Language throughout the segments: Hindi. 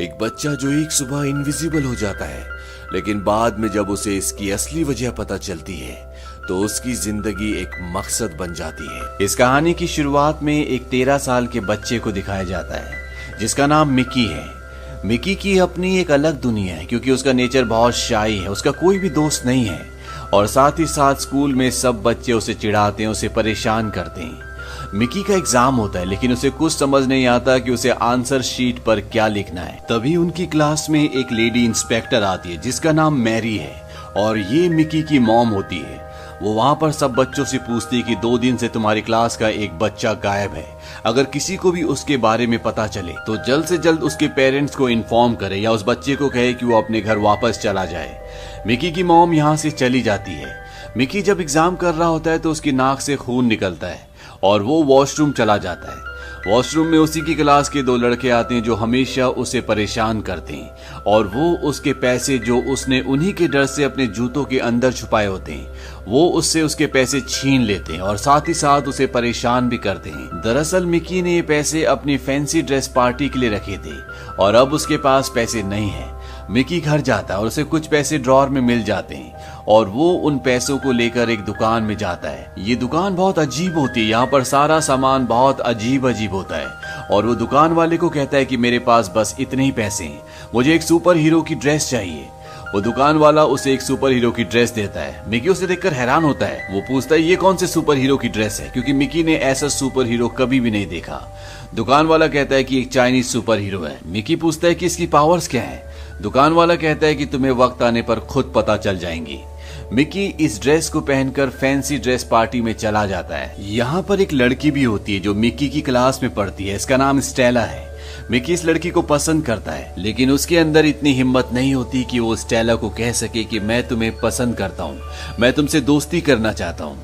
एक बच्चा जो एक सुबह इनविजिबल हो जाता है, लेकिन बाद में जब उसे इसकी असली वजह पता चलती है तो उसकी जिंदगी एक मकसद बन जाती है। इस कहानी की शुरुआत में एक 13 साल के बच्चे को दिखाया जाता है जिसका नाम मिकी है। मिकी की अपनी एक अलग दुनिया है क्योंकि उसका नेचर बहुत शाई है, उसका कोई भी दोस्त नहीं है और साथ ही साथ स्कूल में सब बच्चे उसे चिढ़ाते हैं, उसे परेशान करते हैं। मिकी का एग्जाम होता है लेकिन उसे कुछ समझ नहीं आता कि उसे आंसर शीट पर क्या लिखना है। तभी उनकी क्लास में एक लेडी इंस्पेक्टर आती है जिसका नाम मैरी है और ये मिकी की मॉम होती है। वो वहां पर सब बच्चों से पूछती है कि 2 दिन से तुम्हारी क्लास का एक बच्चा गायब है। अगर किसी को भी उसके बारे में पता चले तो जल्द से जल्द उसके पेरेंट्स को इन्फॉर्म करे या उस बच्चे को कहे कि वो अपने घर वापस चला जाए। मिकी की मॉम यहाँ से चली जाती है। मिकी जब एग्जाम कर रहा होता है तो उसकी नाक से खून निकलता है और वो वॉशरूम चला जाता है। वॉशरूम में उसी की क्लास के 2 लड़के आते हैं जो हमेशा उसे परेशान करते हैं और वो उसके पैसे जो उसने उन्हीं के डर से अपने जूतों के अंदर छुपाए होते हैं वो उससे उसके पैसे छीन लेते हैं और साथ ही साथ उसे परेशान भी करते हैं। दरअसल मिकी ने ये पैसे अपनी फैंसी ड्रेस पार्टी के लिए रखे थे और अब उसके पास पैसे नहीं है। मिकी घर जाता है और उसे कुछ पैसे ड्रॉर में मिल जाते हैं और वो उन पैसों को लेकर एक दुकान में जाता है। ये दुकान बहुत अजीब होती है, यहाँ पर सारा सामान बहुत अजीब अजीब होता है और वो दुकान वाले को कहता है कि मेरे पास बस इतने ही पैसे हैं, मुझे एक सुपर हीरो की ड्रेस चाहिए। वो दुकान वाला उसे एक सुपर हीरो की ड्रेस देता है। मिकी उसे देखकर हैरान होता है। वो पूछता है ये कौन से सुपर हीरो की ड्रेस है, क्योंकि मिकी ने ऐसा सुपर हीरो कभी भी नहीं देखा। दुकान वाला कहता है कि एक चाइनीज सुपर हीरो है। मिकी पूछता है कि इसकी पावर्स क्या है। दुकान वाला कहता है कि तुम्हें वक्त आने पर खुद पता चल जाएंगी। मिकी इस ड्रेस को पहनकर फैंसी ड्रेस पार्टी में चला जाता है। यहाँ पर एक लड़की भी होती है जो मिकी की क्लास में पढ़ती है, इसका नाम स्टेला है। मिकी इस लड़की को पसंद करता है लेकिन उसके अंदर इतनी हिम्मत नहीं होती कि वो स्टेला को कह सके कि मैं तुम्हें पसंद करता हूँ, मैं तुमसे दोस्ती करना चाहता हूँ।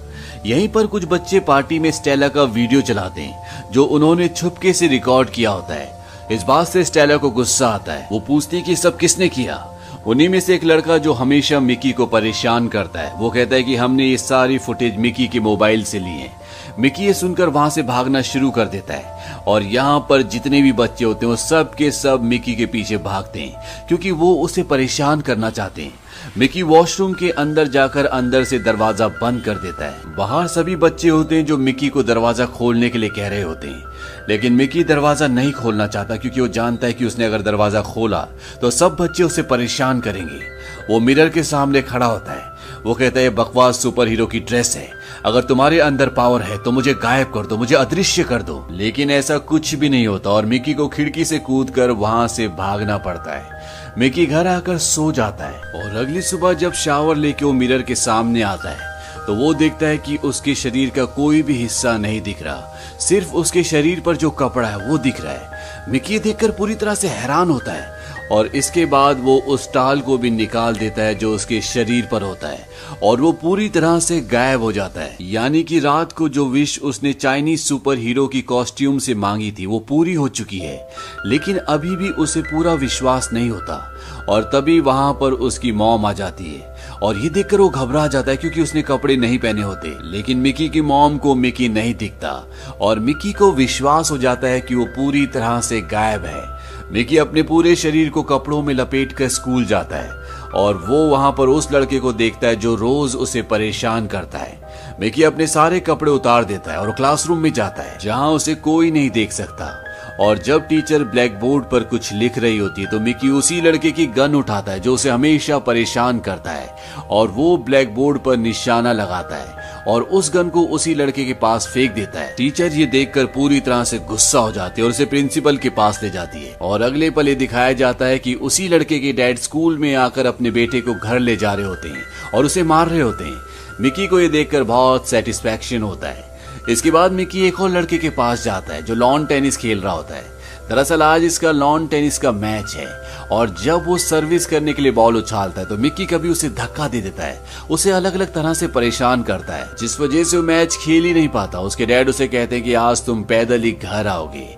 यहीं पर कुछ बच्चे पार्टी में स्टेला का वीडियो चलाते हैं जो उन्होंने छुपके से रिकॉर्ड किया होता है। इस बात से स्टेला को गुस्सा आता है। वो पूछती है कि सब किसने किया। उन्हीं में से एक लड़का जो हमेशा मिकी को परेशान करता है वो कहता है कि हमने ये सारी फुटेज मिकी के मोबाइल से ली है। मिकी ये सुनकर वहां से भागना शुरू कर देता है और यहाँ पर जितने भी बच्चे होते हैं वो सब के सब मिकी के पीछे भागते हैं क्योंकि वो उसे परेशान करना चाहते हैं। मिकी वॉशरूम के अंदर जाकर अंदर से दरवाजा बंद कर देता है। बाहर सभी बच्चे होते हैं जो मिकी को दरवाजा खोलने के लिए कह रहे होते हैं लेकिन मिकी दरवाजा नहीं खोलना चाहता क्योंकि वो जानता है कि उसने अगर दरवाजा खोला तो सब बच्चे उसे परेशान करेंगे। वो मिरर के सामने खड़ा होता है। वो कहता है बकवास सुपर हीरो की ड्रेस है, अगर तुम्हारे अंदर पावर है तो मुझे गायब कर दो, मुझे अदृश्य कर दो। लेकिन ऐसा कुछ भी नहीं होता और मिकी को खिड़की से कूदकर वहां से भागना पड़ता है। मिकी घर आकर सो जाता है और अगली सुबह जब शावर लेके वो मिरर के सामने आता है तो वो देखता है कि उसके शरीर का कोई भी हिस्सा नहीं दिख रहा, सिर्फ उसके शरीर पर जो कपड़ा है वो दिख रहा है। मिकी देखकर पूरी तरह से हैरान होता है और इसके बाद वो उस टाल को भी निकाल देता है जो उसके शरीर पर होता है और वो पूरी तरह से गायब हो जाता है। यानी कि रात को जो विश उसने चाइनीज सुपर हीरो की कॉस्ट्यूम से मांगी थी वो पूरी हो चुकी है, लेकिन अभी भी उसे पूरा विश्वास नहीं होता। और तभी वहां पर उसकी मॉम आ जाती है और ये देखकर वो घबरा जाता है क्योंकि उसने कपड़े नहीं पहने होते। लेकिन मिकी की मॉम को मिकी नहीं दिखता और मिकी को विश्वास हो जाता है कि वो पूरी तरह से गायब है। मिकी अपने पूरे शरीर को कपड़ों में लपेटकर स्कूल जाता है और वो वहां पर उस लड़के को देखता है जो रोज उसे परेशान करता है। मिकी अपने सारे कपड़े उतार देता है और क्लासरूम में जाता है जहां उसे कोई नहीं देख सकता। और जब टीचर ब्लैक बोर्ड पर कुछ लिख रही होती है तो मिकी उसी लड़के की गन उठाता है जो उसे हमेशा परेशान करता है और वो ब्लैक बोर्ड पर निशाना लगाता है और उस गन को उसी लड़के के पास फेंक देता है। टीचर ये देखकर पूरी तरह से गुस्सा हो जाती है और उसे प्रिंसिपल के पास ले जाती है और अगले पल ये दिखाया जाता है कि उसी लड़के के डैड स्कूल में आकर अपने बेटे को घर ले जा रहे होते हैं और उसे मार रहे होते हैं। मिकी को ये देखकर बहुत सेटिस्फैक्शन होता है। इसके बाद मिकी एक और लड़के के पास जाता है जो लॉन टेनिस खेल रहा होता है। दरअसल आज इसका लॉन टेनिस का मैच है और जब वो सर्विस करने के लिए बॉल उछालता है तो मिकी कभी उसे धक्का दे देता है, उसे अलग अलग तरह से परेशान करता है जिस वजह से वो मैच खेल ही नहीं पाता। उसके डैड उसे कहते हैं कि आज तुम पैदल ही घर आओगे।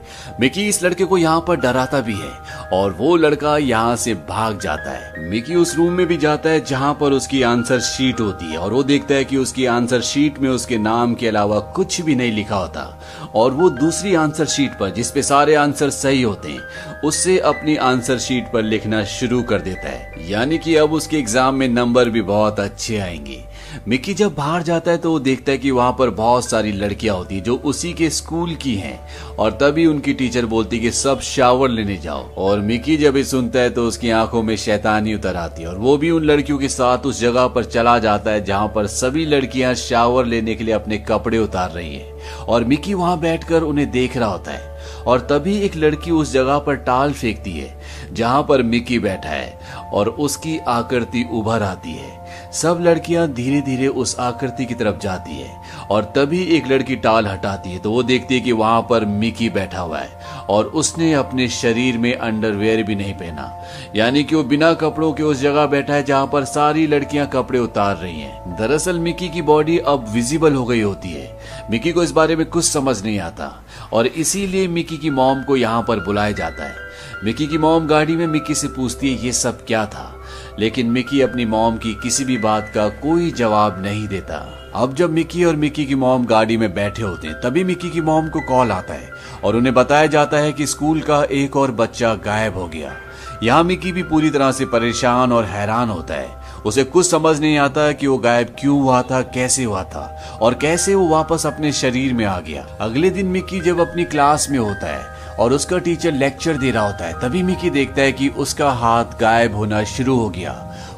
मिकी इस लड़के को यहाँ पर डराता भी है और वो लड़का यहाँ से भाग जाता है। मिकी उस रूम में भी जाता है जहाँ पर उसकी आंसर शीट होती है और वो देखता है कि उसकी आंसर शीट में उसके नाम के अलावा कुछ भी नहीं लिखा होता और वो दूसरी आंसर शीट पर जिसपे सारे आंसर सही होते हैं उससे अपनी आंसर शीट पर लिखना शुरू कर देता है, यानी कि अब उसके एग्जाम में नंबर भी बहुत अच्छे आएंगे। मिकी जब बाहर जाता है तो वो देखता है कि वहां पर बहुत सारी लड़कियां होती है जो उसी के स्कूल की हैं और तभी उनकी टीचर बोलती है कि सब शावर लेने जाओ और मिकी जब ये सुनता है तो उसकी आंखों में शैतानी उतर आती है और वो भी उन लड़कियों के साथ उस जगह पर चला जाता है जहां पर सभी लड़कियां शावर लेने के लिए अपने कपड़े उतार रही हैं और मिकी वहां बैठकर उन्हें देख रहा होता है और तभी एक लड़की उस जगह पर टाल फेंकती है जहां पर मिकी बैठा है और उसकी आकृति उभर आती है। सब लड़कियां धीरे धीरे उस आकृति की तरफ जाती है और तभी एक लड़की टाल हटाती है तो वो देखती है कि वहां पर मिकी बैठा हुआ है और उसने अपने शरीर में अंडरवेयर भी नहीं पहना, यानी कि वो बिना कपड़ों के उस जगह बैठा है जहां पर सारी लड़कियां कपड़े उतार रही हैं। दरअसल मिकी की बॉडी अब विजिबल हो गई होती है। मिकी को इस बारे में कुछ समझ नहीं आता और इसीलिए मिकी की मॉम को यहाँ पर बुलाया जाता है। मिकी की मॉम गाड़ी में मिकी से पूछती है ये सब क्या था, लेकिन मिकी अपनी मॉम की किसी भी बात का कोई जवाब नहीं देता। अब जब मिकी और मिकी की मॉम गाड़ी में बैठे होते हैं तभी मिकी की मॉम को कॉल आता है और उन्हें बताया जाता है कि स्कूल का एक और बच्चा गायब हो गया। यहाँ मिकी भी पूरी तरह से परेशान और हैरान होता है। उसे कुछ समझ नहीं आता कि वो गायब क्यों हुआ था, कैसे हुआ था और कैसे वो वापस अपने शरीर में आ गया। अगले दिन मिकी जब अपनी क्लास में होता है और उसका टीचर लेक्चर दे रहा होता है तभी मिकी देखता है कि उसका हाथ गायब होना शुरू हो गया।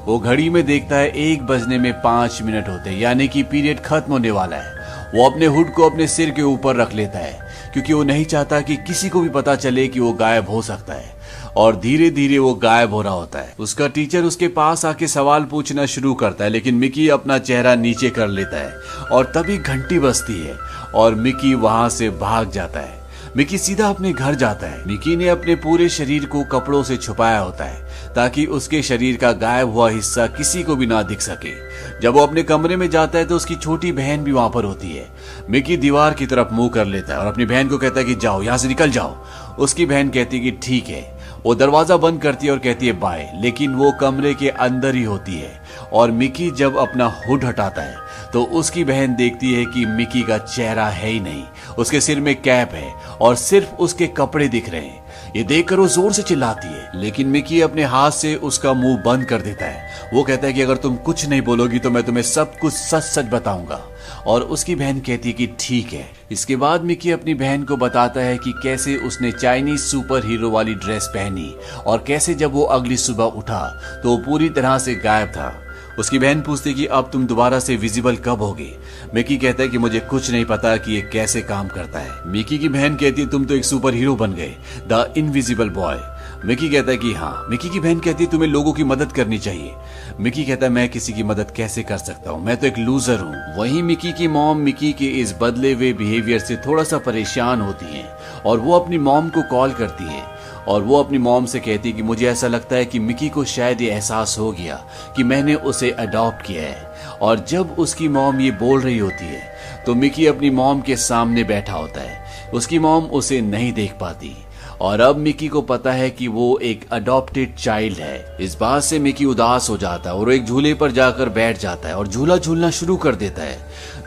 वो घड़ी में देखता है 1 बजने में 5 मिनट होते हैं, यानी कि पीरियड खत्म होने वाला है। वो अपने हुड को अपने सिर के ऊपर रख लेता है क्योंकि वो नहीं चाहता कि किसी को भी पता चले कि वो गायब हो सकता है और धीरे धीरे वो गायब हो रहा होता है। उसका टीचर उसके पास आके सवाल पूछना शुरू करता है लेकिन मिकी अपना चेहरा नीचे कर लेता है और तभी घंटी बजती है और मिकी वहां से भाग जाता है। मिकी सीधा अपने घर जाता है। मिकी ने अपने पूरे शरीर को कपड़ों से छुपाया होता है ताकि उसके शरीर का गायब हुआ हिस्सा किसी को भी ना दिख सके। जब वो अपने कमरे में जाता है तो उसकी छोटी बहन भी वहां पर होती है। मिकी दीवार की तरफ मुंह कर लेता है और अपनी बहन को कहता है कि जाओ यहाँ से निकल जाओ। उसकी बहन कहती है कि ठीक है। वो दरवाजा बंद करती है और कहती है बाय, लेकिन वो कमरे के अंदर ही होती है और मिकी जब अपना हुड हटाता है तो उसकी बहन देखती है कि मिकी का चेहरा है ही नहीं, उसके सिर में कैप है और सिर्फ उसके कपड़े दिख रहे हैं। ये देखकर वो जोर से चिल्लाती है लेकिन मिकी अपने हाथ से उसका मुंह बंद कर देता है। वो कहता है कि अगर तुम कुछ नहीं बोलोगी तो मैं तुम्हें सब कुछ सच सच बताऊंगा और उसकी बहन कहती है कि ठीक है। इसके बाद मिकी अपनी बहन को बताता है कि कैसे उसने चाइनीज सुपर हीरो वाली ड्रेस पहनी और कैसे जब वो अगली सुबह उठा तो वो पूरी तरह से गायब था। उसकी बहन पूछती कि अब तुम दोबारा से विजिबल कब होगे। मिकी कहता है कि मुझे कुछ नहीं पता कि ये कैसे काम करता है। मिकी की बहन कहती है तुम तो एक सुपर हीरो बन गए, द इनविजिबल बॉय। मिकी कहता है कि हाँ। मिकी की बहन कहती है तुम्हें लोगों की मदद करनी चाहिए। मिकी कहता है मैं किसी की मदद कैसे कर सकता हूँ, मैं तो एक लूजर हूँ। वहीं मिकी की मॉम मिकी के इस बदले हुए बिहेवियर से थोड़ा सा परेशान होती है और वो अपनी मॉम को कॉल करती है और वो अपनी मॉम से कहती है कि मुझे ऐसा लगता है कि मिकी को शायद ये एहसास हो गया कि मैंने उसे अडॉप्ट किया है। और जब उसकी मॉम ये बोल रही होती है तो मिकी अपनी मॉम के सामने बैठा होता है। उसकी मॉम उसे नहीं देख पाती और अब मिकी को पता है कि वो एक अडॉप्टेड चाइल्ड है। इस बात से मिकी उदास हो जाता है और एक झूले पर जाकर बैठ जाता है और झूला झूलना शुरू कर देता है।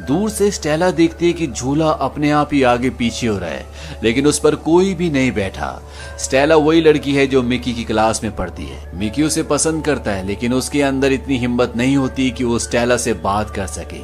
दूर से स्टेला देखती है कि झूला अपने आप ही आगे पीछे हो रहा है लेकिन उस पर कोई भी नहीं बैठा। स्टेला वही लड़की है जो मिकी की क्लास में पढ़ती है। मिकी उसे पसंद करता है लेकिन उसके अंदर इतनी हिम्मत नहीं होती कि वो स्टेला से बात कर सके।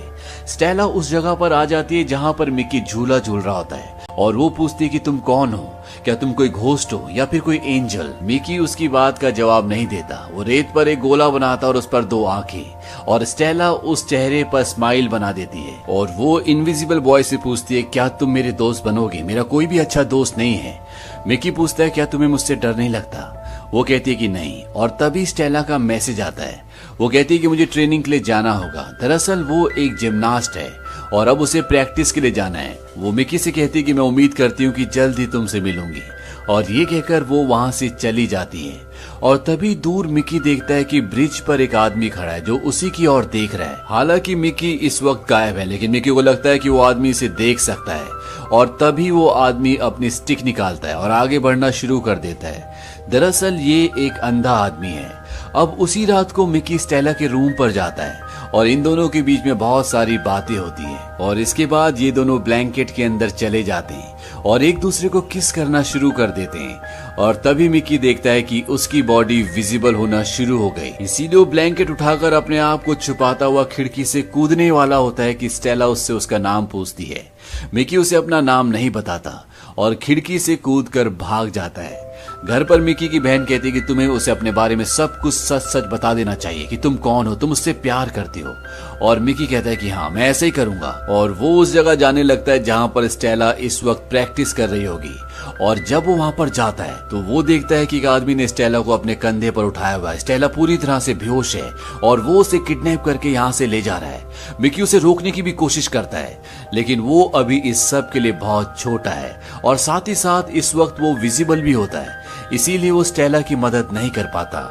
स्टेला उस जगह पर आ जाती है जहां पर मिकी झूला झूल रहा होता है और वो पूछती है कि तुम कौन हो, क्या तुम कोई घोस्ट हो या फिर कोई एंजल। मिकी उसकी बात का जवाब नहीं देता। वो रेत पर एक गोला बनाता और उस पर 2 आंखें और स्टेला उस चेहरे पर स्माइल बना देती है और वो इनविजिबल बॉय से पूछती है क्या तुम मेरे दोस्त बनोगे, मेरा कोई भी अच्छा दोस्त नहीं है। मिकी पूछता है क्या तुम्हें मुझसे डर नहीं लगता। वो कहती है कि नहीं और तभी स्टेला का मैसेज आता है। वो कहती है कि मुझे ट्रेनिंग के लिए जाना होगा। दरअसल वो एक जिम्नास्ट है और अब उसे प्रैक्टिस के लिए जाना है। वो मिकी से कहती है कि मैं उम्मीद करती हूँ कि जल्द ही तुमसे मिलूंगी और ये कहकर वो वहां से चली जाती है। और तभी दूर मिकी देखता है कि ब्रिज पर एक आदमी खड़ा है जो उसी की ओर देख रहा है। हालांकि मिकी इस वक्त गायब है, लेकिन मिकी को लगता है कि वो आदमी इसे देख सकता है। और तभी वो आदमी अपनी स्टिक निकालता है और आगे बढ़ना शुरू कर देता है। दरअसल ये एक अंधा आदमी है। अब उसी रात को मिकी स्टेला के रूम पर जाता है और इन दोनों के बीच में बहुत सारी बातें होती हैं। और इसके बाद ये दोनों ब्लैंकेट के अंदर चले जाते हैं और एक दूसरे को किस करना शुरू कर देते हैं। और तभी मिकी देखता है कि उसकी बॉडी विजिबल होना शुरू हो गई। इसीलिए वो ब्लैंकेट उठाकर अपने आप को छुपाता हुआ खिड़की से कूदने वाला होता है कि स्टेला उससे उसका नाम पूछती है। मिकी उसे अपना नाम नहीं बताता और खिड़की से कूदकर भाग जाता है। घर पर मिकी की बहन कहती है कि तुम्हें उसे अपने बारे में सब कुछ सच सच बता देना चाहिए कि तुम कौन हो, तुम उससे प्यार करते हो। और मिकी कहता है कि हाँ, मैं ऐसे ही करूंगा। और वो उस जगह जाने लगता है जहां पर स्टेला इस वक्त प्रैक्टिस कर रही होगी। और जब वो वहां पर जाता है तो वो देखता है कि एक आदमी ने स्टेला को अपने कंधे पर उठाया हुआ है। स्टेला पूरी तरह से बेहोश है और वो उसे किडनैप करके यहाँ से ले जा रहा है। मिकी उसे रोकने की भी कोशिश करता है, लेकिन वो अभी इस सब के लिए बहुत छोटा है और साथ ही साथ इस वक्त वो विजिबल भी होता है, इसीलिए वो स्टेला की मदद नहीं कर पाता।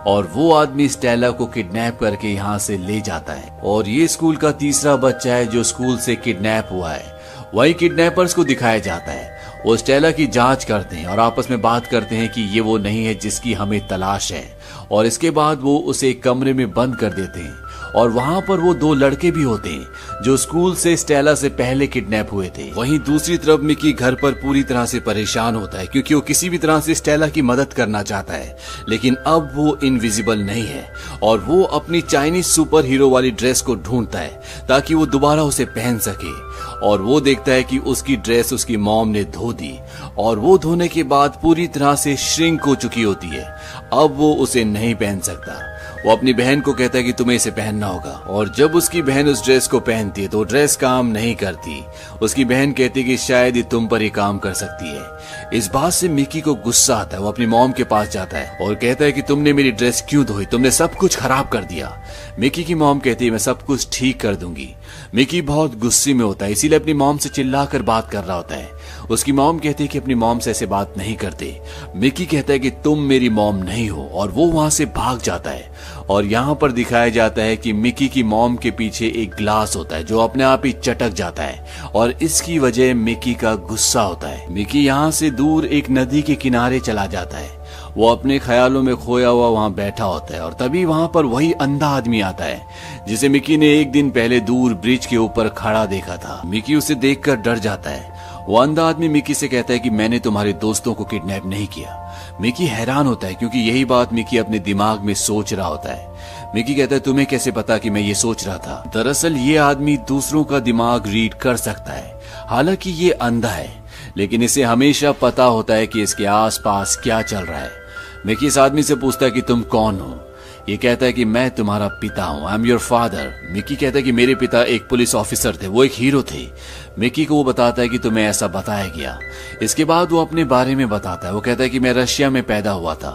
और वो आदमी स्टेला को किडनैप करके यहाँ से ले जाता है। और ये स्कूल का तीसरा बच्चा है जो स्कूल से किडनैप हुआ है। वही किडनैपर्स को दिखाया जाता है। वो स्टेला की जांच करते हैं और आपस में बात करते हैं कि ये वो नहीं है जिसकी हमें तलाश है। और इसके बाद वो उसे एक कमरे में बंद कर देते हैं और वहां पर वो दो लड़के भी होते हैं जो स्कूल से स्टेला से पहले किडनैप हुए थे। वहीं दूसरी तरफ मिकी घर पर पूरी तरह से परेशान होता है क्योंकि वो किसी भी तरह से स्टेला की मदद करना चाहता है, लेकिन अब वो इनविजिबल नहीं है और वो अपनी चाइनीज सुपर हीरो वाली ड्रेस को ढूंढता है ताकि वो दोबारा उसे पहन सके। और वो देखता है कि उसकी ड्रेस उसकी मॉम ने धो दी और वो धोने के बाद पूरी तरह से श्रिंक हो चुकी होती है। अब वो उसे नहीं पहन सकता। वो अपनी बहन को कहता है कि तुम्हें इसे पहनना होगा। और जब उसकी बहन उस ड्रेस को पहनती है तो ड्रेस काम नहीं करती। उसकी बहन कहती है कि शायद ये तुम पर ही काम कर सकती है। इस बात से मिकी को गुस्सा आता है। वो अपनी मॉम के पास जाता है और कहता है कि तुमने मेरी ड्रेस क्यों धोई, तुमने सब कुछ खराब कर दिया। मिकी की मॉम कहती है मैं सब कुछ ठीक कर दूंगी। मिकी बहुत गुस्से में होता है, इसीलिए अपनी मॉम से चिल्लाकर बात कर रहा होता है। उसकी मॉम कहती है कि अपनी मॉम से ऐसे बात नहीं करते। मिकी कहता है कि तुम मेरी मॉम नहीं हो और वो वहां से भाग जाता है। और यहाँ पर दिखाया जाता है कि मिकी की मॉम के पीछे एक ग्लास होता है जो अपने आप ही चटक जाता है और इसकी वजह मिकी का गुस्सा होता है। मिकी यहाँ से दूर एक नदी के किनारे चला जाता है। वो अपने ख्यालों में खोया हुआ वहां बैठा होता है और तभी वहां पर वही अंधा आदमी आता है जिसे मिकी ने एक दिन पहले दूर ब्रिज के ऊपर खड़ा देखा था। मिकी उसे देखकर डर जाता है। वो अंधा आदमी मिकी से कहता है कि मैंने तुम्हारे दोस्तों को किडनैप नहीं किया। मिकी हैरान होता है क्योंकि यही बात मिकी अपने दिमाग में सोच रहा होता है। मिकी कहता है तुम्हें कैसे पता कि मैं ये सोच रहा था। दरअसल ये आदमी दूसरों का दिमाग रीड कर सकता है। हालांकि ये अंधा है, लेकिन इसे हमेशा पता होता है कि इसके आसपास क्या चल रहा है। मिकी इस आदमी से पूछता है कि तुम कौन हो। ये कहता है कि मैं तुम्हारा पिता हूँ, I am your father. Mickey कहता है कि मेरे पिता एक पुलिस ऑफिसर थे, वो एक हीरो थे। मिकी को वो बताता है कि तुम्हें ऐसा बताया गया। इसके बाद वो अपने बारे में बताता है। वो कहता है कि मैं रशिया में पैदा हुआ था,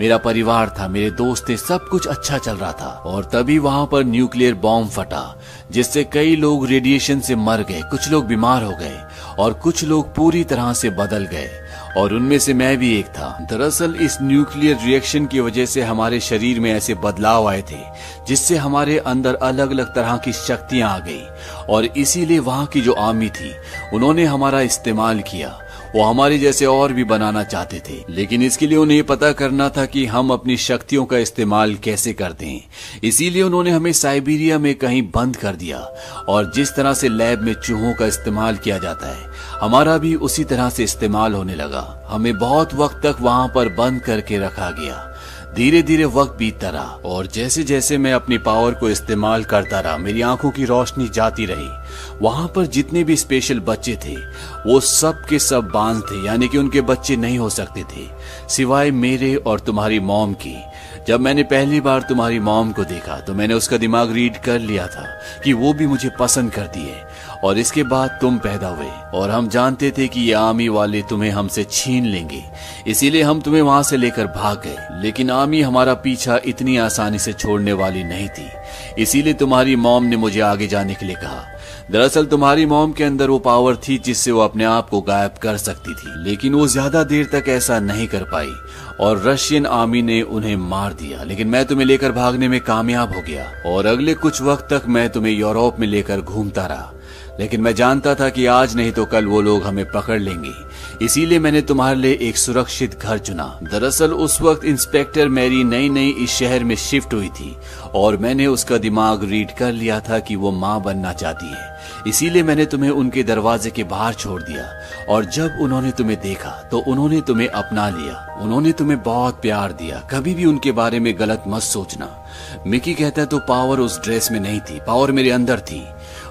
मेरा परिवार था, मेरे दोस्त थे, सब कुछ अच्छा चल रहा था। और तभी वहां पर न्यूक्लियर बॉम्ब फटा जिससे कई लोग रेडिएशन से मर गए, कुछ लोग बीमार हो गए और कुछ लोग पूरी तरह से बदल गए और उनमें से मैं भी एक था। दरअसल इस न्यूक्लियर रिएक्शन की वजह से हमारे शरीर में ऐसे बदलाव आए थे जिससे हमारे अंदर अलग अलग तरह की शक्तियां आ गई और इसीलिए वहां की जो आर्मी थी उन्होंने हमारा इस्तेमाल किया। वो हमारे जैसे और भी बनाना चाहते थे, लेकिन इसके लिए उन्हें पता करना था कि हम अपनी शक्तियों का इस्तेमाल कैसे करते हैं। इसीलिए उन्होंने हमें साइबेरिया में कहीं बंद कर दिया और जिस तरह से लैब में चूहों का इस्तेमाल किया जाता है हमारा भी उसी तरह से इस्तेमाल होने लगा। हमें बहुत वक्त तक वहां पर बंद करके रखा गया। धीरे धीरे वक्त बीतता रहा और जैसे जैसे मैं अपनी पावर को इस्तेमाल करता रहा मेरी आंखों की रोशनी जाती रही। वहां पर जितने भी स्पेशल बच्चे थे वो सब के सब बांझ थे, यानी कि उनके बच्चे नहीं हो सकते थे सिवाय मेरे और तुम्हारी मॉम की। जब मैंने पहली बार तुम्हारी मॉम को देखा तो मैंने उसका दिमाग रीड कर लिया था कि वो भी मुझे पसंद करती है। और इसके बाद तुम पैदा हुए और हम जानते थे कि ये आर्मी वाले तुम्हें हमसे छीन लेंगे, इसीलिए हम तुम्हें वहां से लेकर भाग गए। लेकिन आर्मी हमारा पीछा इतनी आसानी से छोड़ने वाली नहीं थी, इसीलिए तुम्हारी मॉम ने मुझे आगे जाने के लिए कहा। दरअसल तुम्हारी मॉम के अंदर वो पावर थी जिससे वो अपने आप को गायब कर सकती थी, लेकिन वो ज्यादा देर तक ऐसा नहीं कर पाई और रशियन आर्मी ने उन्हें मार दिया। लेकिन मैं तुम्हें लेकर भागने में कामयाब हो गया और अगले कुछ वक्त तक मैं तुम्हें यूरोप में लेकर घूमता रहा। लेकिन मैं जानता था कि आज नहीं तो कल वो लोग हमें पकड़ लेंगे, इसीलिए मैंने तुम्हारे लिए एक सुरक्षित घर चुना। दरअसल उस वक्त इंस्पेक्टर मैरी नई नई इस शहर में शिफ्ट हुई थी और मैंने उसका दिमाग रीड कर लिया था कि वो माँ बनना चाहती है, इसीलिए मैंने तुम्हें उनके दरवाजे के बाहर छोड़ दिया। और जब उन्होंने तुम्हें देखा तो उन्होंने तुम्हें अपना लिया। उन्होंने तुम्हें बहुत प्यार दिया। कभी भी उनके बारे में गलत मत सोचना। मिकी कहता है तो पावर उस ड्रेस में नहीं थी, पावर मेरे अंदर थी।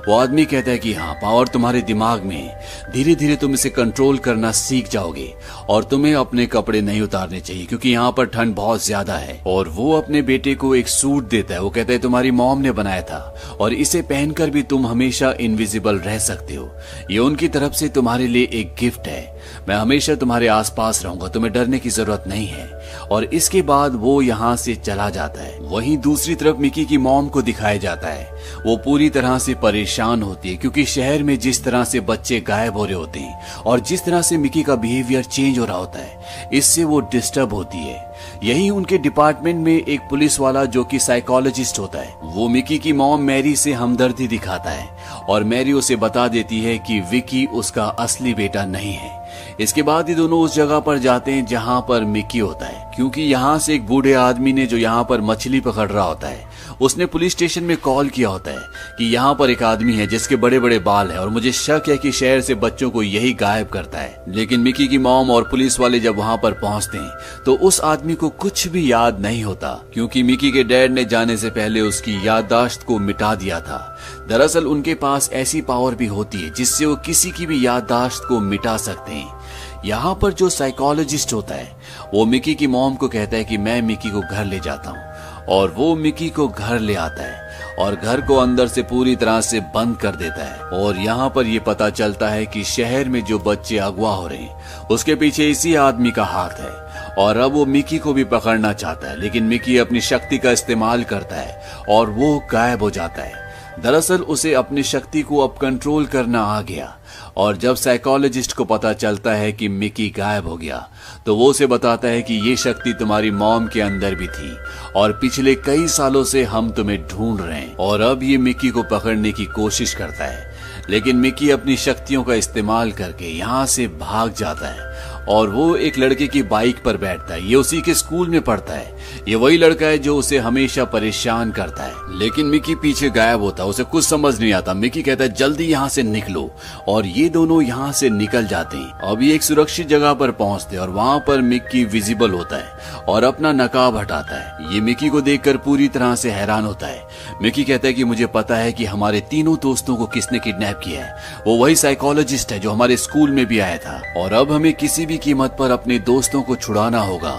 वो आदमी कहता है कि हाँ, पावर तुम्हारे दिमाग में है। धीरे धीरे तुम इसे कंट्रोल करना सीख जाओगे और तुम्हें अपने कपड़े नहीं उतारने चाहिए क्योंकि यहाँ पर ठंड बहुत ज्यादा है। और वो अपने बेटे को एक सूट देता है। वो कहता है तुम्हारी मॉम ने बनाया था और इसे पहनकर भी तुम हमेशा इनविजिबल रह सकते हो। ये उनकी तरफ से तुम्हारे लिए एक गिफ्ट है। मैं हमेशा तुम्हारे आसपास रहूंगा, तुम्हें डरने की जरूरत नहीं है। और इसके बाद वो यहाँ से चला जाता है। वहीं दूसरी तरफ मिकी की मॉम को दिखाया जाता है। वो पूरी तरह से परेशान होती है क्योंकि शहर में जिस तरह से बच्चे गायब हो रहे होते हैं और जिस तरह से मिकी का बिहेवियर चेंज हो रहा होता है, इससे वो डिस्टर्ब होती है। यही उनके डिपार्टमेंट में एक पुलिस वाला जो कि साइकोलॉजिस्ट होता है, वो मिकी की मॉम मैरी से हमदर्दी दिखाता है और मैरी उसे बता देती है कि विकी उसका असली बेटा नहीं है। इसके बाद ये दोनों उस जगह पर जाते हैं जहां पर मिकी होता है, क्योंकि यहाँ से एक बूढ़े आदमी ने जो यहाँ पर मछली पकड़ रहा होता है, उसने पुलिस स्टेशन में कॉल किया होता है कि यहाँ पर एक आदमी है जिसके बड़े बड़े बाल है और मुझे शक है कि शहर से बच्चों को यही गायब करता है। लेकिन मिकी की मॉम और पुलिस वाले जब वहाँ पर पहुँचते हैं तो उस आदमी को कुछ भी याद नहीं होता क्योंकि मिकी के डैड ने जाने से पहले उसकी याददाश्त को मिटा दिया था। दरअसल उनके पास ऐसी पावर भी होती है जिससे वो किसी की भी याददाश्त को मिटा सकते हैं। यहाँ पर जो साइकोलॉजिस्ट होता है वो मिकी की मॉम को कहता है कि मैं मिकी को घर ले जाता हूँ और वो मिकी को घर ले आता है और घर को अंदर से पूरी तरह से बंद कर देता है। और यहाँ पर ये पता चलता है कि शहर में जो बच्चे अगवा हो रहे हैं उसके पीछे इसी आदमी का हाथ है और अब वो मिकी को भी पकड़ना चाहता है, लेकिन मिकी अपनी शक्ति का इस्तेमाल करता है और वो गायब हो जाता है। दरअसल उसे अपनी शक्ति को अब कंट्रोल करना आ गया और जब साइकोलॉजिस्ट को पता चलता है कि मिकी गायब हो गया तो वो उसे बताता है कि ये शक्ति तुम्हारी मॉम के अंदर भी थी और पिछले कई सालों से हम तुम्हें ढूंढ रहे हैं। और अब ये मिकी को पकड़ने की कोशिश करता है, लेकिन मिकी अपनी शक्तियों का इस्तेमाल करके यहाँ से भाग जाता है और वो एक लड़के की बाइक पर बैठता है। ये उसी के स्कूल में पढ़ता है। ये वही लड़का है जो उसे हमेशा परेशान करता है, लेकिन मिकी पीछे गायब होता है। उसे कुछ समझ नहीं आता। मिकी कहता है जल्दी यहाँ से निकलो और ये दोनों यहाँ से निकल जाते हैं। अब ये एक सुरक्षित जगह पर पहुँचते हैं और वहाँ पर मिकी विजिबल होता है और अपना नकाब हटाता है। ये मिकी को देखकर पूरी तरह से हैरान होता है। मिकी कहता है कि मुझे पता है कि हमारे तीनों दोस्तों को किसने किडनैप किया है। वो वही साइकोलॉजिस्ट है जो हमारे स्कूल में भी आया था और अब हमें किसी भी कीमत पर अपने दोस्तों को छुड़ाना होगा।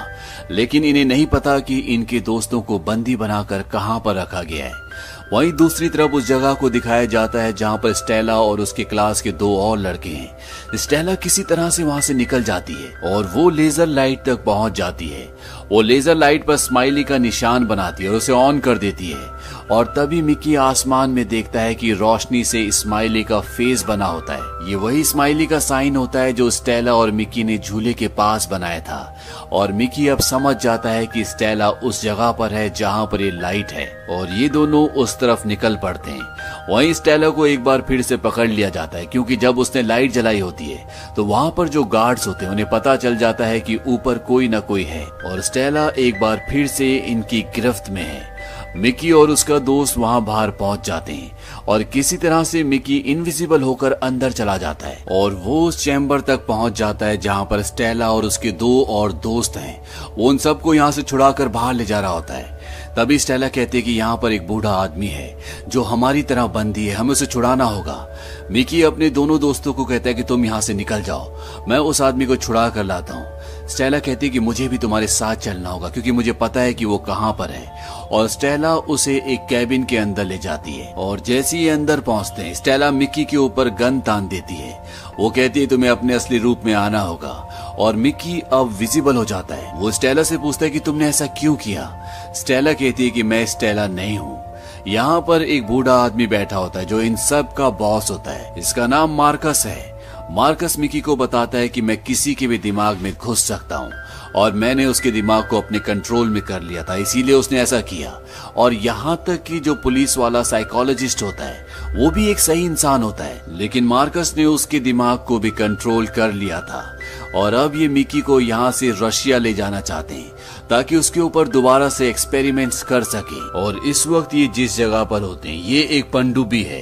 लेकिन इन्हें नहीं पता कि इनके दोस्तों को बंदी बनाकर कहां पर रखा गया है। वहीं दूसरी तरफ उस जगह को दिखाया जाता है जहां पर स्टेला और उसके क्लास के दो और लड़के हैं। स्टेला किसी तरह से वहां से निकल जाती है और वो लेजर लाइट तक पहुंच जाती है। वो लेजर लाइट पर स्माइली का निशान बनाती है और उसे ऑन कर देती है और तभी मिकी आसमान में देखता है कि रोशनी से स्माइली का फेस बना होता है। ये वही स्माइली का साइन होता है जो स्टेला और मिकी ने झूले के पास बनाया था और मिकी अब समझ जाता है कि स्टेला उस जगह पर है जहां पर ये लाइट है और ये दोनों उस तरफ निकल पड़ते हैं। वहीं स्टेला को एक बार फिर से पकड़ लिया जाता है क्योंकि जब उसने लाइट जलाई होती है तो वहां पर जो गार्ड्स होते हैं उन्हें पता चल जाता है कि ऊपर कोई न कोई है और स्टेला एक बार फिर से इनकी गिरफ्त में है। मिकी और उसका दोस्त वहां बाहर पहुंच जाते हैं और किसी तरह से मिकी इनविजिबल होकर अंदर चला जाता है और वो उस चैम्बर तक पहुंच जाता है जहां पर स्टेला और उसके दो और दोस्त हैं। वो उन सबको यहाँ से छुड़ाकर बाहर ले जा रहा होता है। तभी स्टेला कहती है कि यहाँ पर एक बूढ़ा आदमी है जो हमारी तरह बंदी है, हमें उसे छुड़ाना होगा। मिकी अपने दोनों दोस्तों को कहता है कि तुम यहाँ से निकल जाओ, मैं उस आदमी को छुड़ा कर लाता हूँ। स्टेला कहती है कि मुझे भी तुम्हारे साथ चलना होगा क्योंकि मुझे पता है कि वो कहाँ पर है और स्टेला उसे एक कैबिन के अंदर ले जाती है और जैसे ही अंदर पहुंचते हैं स्टेला मिकी के ऊपर गन तान देती है। वो कहती है तुम्हें अपने असली रूप में आना होगा और मिकी अब विजिबल हो जाता है। वो स्टेला से पूछता है कि तुमने ऐसा क्यों किया। स्टेला कहती है कि मैं स्टेला नहीं हूँ, यहाँ पर एक बूढ़ा आदमी बैठा होता है जो इन सब का बॉस होता है। इसका नाम मार्कस है। मार्कस मिकी को बताता है कि मैं किसी के भी दिमाग में घुस सकता हूँ और मैंने उसके दिमाग को अपने कंट्रोल में कर लिया था, इसीलिए उसने ऐसा किया। और यहाँ तक कि जो पुलिस वाला साइकोलॉजिस्ट होता है वो भी एक सही इंसान होता है, लेकिन मार्कस ने उसके दिमाग को भी कंट्रोल कर लिया था। और अब ये मिकी को यहाँ से रशिया ले जाना चाहते हैं ताकि उसके ऊपर दोबारा से एक्सपेरिमेंट्स कर सके। और इस वक्त ये जिस जगह पर होते हैं ये एक पनडुब्बी है।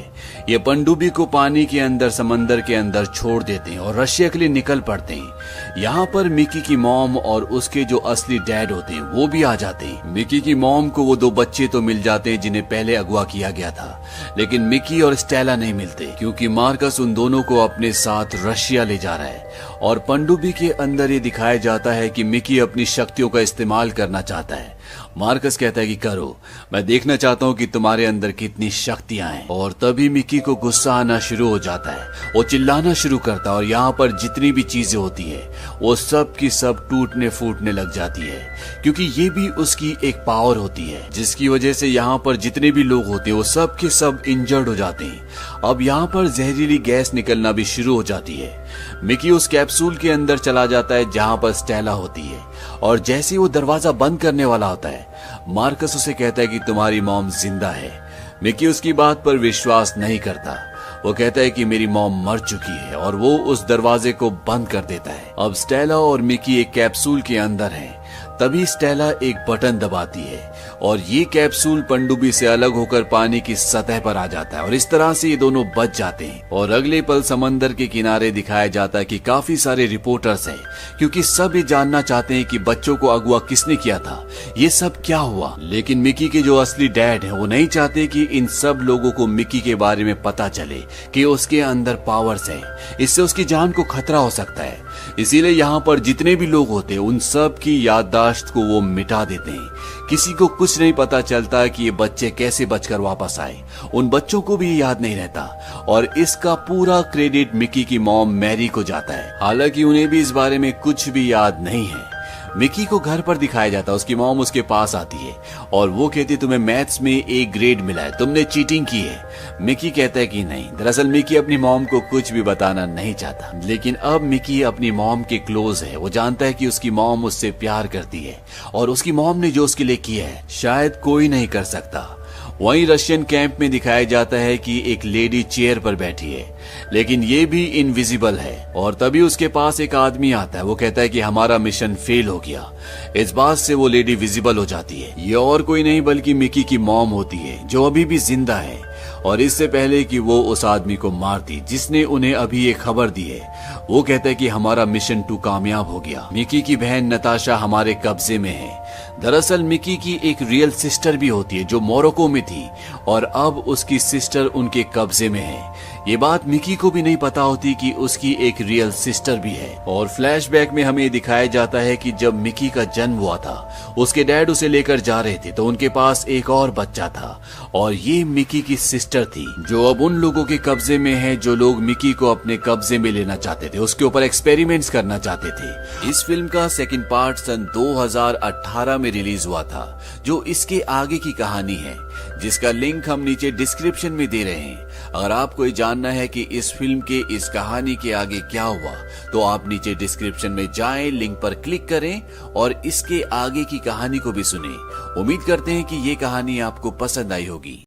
ये पनडुब्बी को पानी के अंदर, समंदर के अंदर छोड़ देते हैं और रशिया के लिए निकल पड़ते हैं। यहाँ पर मिकी की मॉम और उसके जो असली डैड होते हैं वो भी आ जाते हैं। मिकी की मॉम को वो 2 बच्चे तो मिल जाते हैं जिन्हें पहले अगवा किया गया था, लेकिन मिकी और स्टेला नहीं मिलते क्योंकि मार्कस उन दोनों को अपने साथ रशिया ले जा रहा है। और पनडुब्बी के अंदर ये दिखाया जाता है कि मिकी अपनी शक्तियों का इस्तेमाल करना चाहता है। मार्कस कहता है कि करो, मैं देखना चाहता हूँ कि तुम्हारे अंदर कितनी शक्तियां हैं। और तभी मिकी को गुस्सा आना शुरू हो जाता है। वो चिल्लाना शुरू करता है और यहाँ पर जितनी भी चीजें होती है वो सब की सब टूटने फूटने लग जाती है, क्योंकि ये भी उसकी एक पावर होती है जिसकी वजह से यहाँ पर जितने भी लोग होते हैं वो सब के सब इंजर्ड हो जाते हैं। अब यहाँ पर जहरीली गैस निकलना भी शुरू हो जाती है। मिकी उस कैप्सूल के अंदर चला जाता है जहाँ पर स्टेला होती है, और जैसे वो दरवाजा बंद करने वाला होता है मार्कस उसे कहता है कि तुम्हारी मॉम जिंदा है। मिकी उसकी बात पर विश्वास नहीं करता। वो कहता है कि मेरी मॉम मर चुकी है और वो उस दरवाजे को बंद कर देता है। अब स्टेला और मिकी एक कैप्सूल के अंदर हैं। तभी स्टेला एक बटन दबाती है और ये कैप्सूल पनडुब्बी से अलग होकर पानी की सतह पर आ जाता है और इस तरह से ये दोनों बच जाते हैं। और अगले पल समंदर के किनारे दिखाया जाता है कि काफी सारे रिपोर्टर्स हैं, क्योंकि सब ये जानना चाहते हैं कि बच्चों को अगवा किसने किया था, ये सब क्या हुआ। लेकिन मिकी के जो असली डैड हैं वो नहीं चाहते कि इन सब लोगों को मिकी के बारे में पता चले कि उसके अंदर पावर्स हैं, इससे उसकी जान को खतरा हो सकता है। इसीलिए यहाँ पर जितने भी लोग होते हैं उन सब की याददाश्त को वो मिटा देते हैं। किसी को कुछ नहीं पता चलता कि ये बच्चे कैसे बचकर वापस आए। उन बच्चों को भी याद नहीं रहता और इसका पूरा क्रेडिट मिकी की मॉम मैरी को जाता है। हालांकि उन्हें भी इस बारे में कुछ भी याद नहीं है। मिकी को घर पर दिखाया जाता है। उसकी मॉम उसके पास आती है और वो कहती है तुम्हें मैथ्स में A ग्रेड मिला है, तुमने चीटिंग की है। मिकी कहता है कि नहीं। दरअसल मिकी अपनी मॉम को कुछ भी बताना नहीं चाहता, लेकिन अब मिकी अपनी मॉम के क्लोज है। वो जानता है कि उसकी मॉम उससे प्यार करती है और उसकी मॉम ने जो उसके लिए किया है शायद कोई नहीं कर सकता। वहीं रशियन कैंप में दिखाया जाता है कि एक लेडी चेयर पर बैठी है, लेकिन ये भी इनविजिबल है। और तभी उसके पास एक आदमी आता है। वो कहता है कि हमारा मिशन फेल हो गया। इस बात से वो लेडी विजिबल हो जाती है। ये और कोई नहीं बल्कि मिकी की मॉम होती है जो अभी भी जिंदा है। और इससे पहले कि वो उस आदमी को मारती जिसने उन्हें अभी ये खबर दी है, वो कहता है कि हमारा मिशन 2 कामयाब हो गया। मिकी की बहन नताशा हमारे कब्जे में है। दरअसल मिकी की एक रियल सिस्टर भी होती है जो मोरक्को में थी और अब उसकी सिस्टर उनके कब्जे में है। ये बात मिकी को भी नहीं पता होती कि उसकी एक रियल सिस्टर भी है। और फ्लैशबैक में हमें दिखाया जाता है कि जब मिकी का जन्म हुआ था उसके डैड उसे लेकर जा रहे थे तो उनके पास एक और बच्चा था और ये मिकी की सिस्टर थी जो अब उन लोगों के कब्जे में है जो लोग मिकी को अपने कब्जे में लेना चाहते थे, उसके ऊपर एक्सपेरिमेंट्स करना चाहते थे। इस फिल्म का सेकंड पार्ट सन 2018 में रिलीज हुआ था जो इसके आगे की कहानी है, जिसका लिंक हम नीचे डिस्क्रिप्शन में दे रहे हैं। अगर आपको ये जानना है कि इस फिल्म के इस कहानी के आगे क्या हुआ तो आप नीचे डिस्क्रिप्शन में जाएं, लिंक पर क्लिक करें और इसके आगे की कहानी को भी सुनें। उम्मीद करते हैं कि ये कहानी आपको पसंद आई होगी।